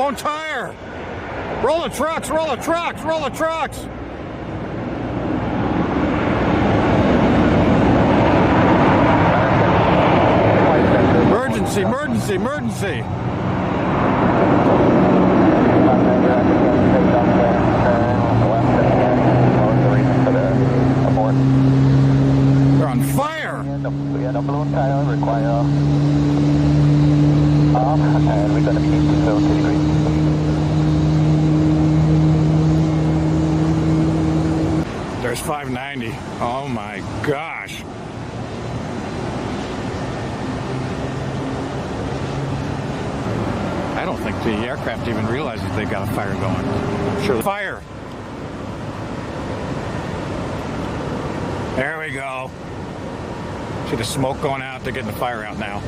blown tire. Roll the trucks, roll the trucks, roll the trucks. Emergency, emergency, emergency. They're on fire. The balloon tire require off, and we're going to be to 0 degrees. There's 590. Oh my gosh. I don't think the aircraft even realizes they got a fire going. I'm sure. Fire. There we go. See the smoke going out. They're getting the fire out now.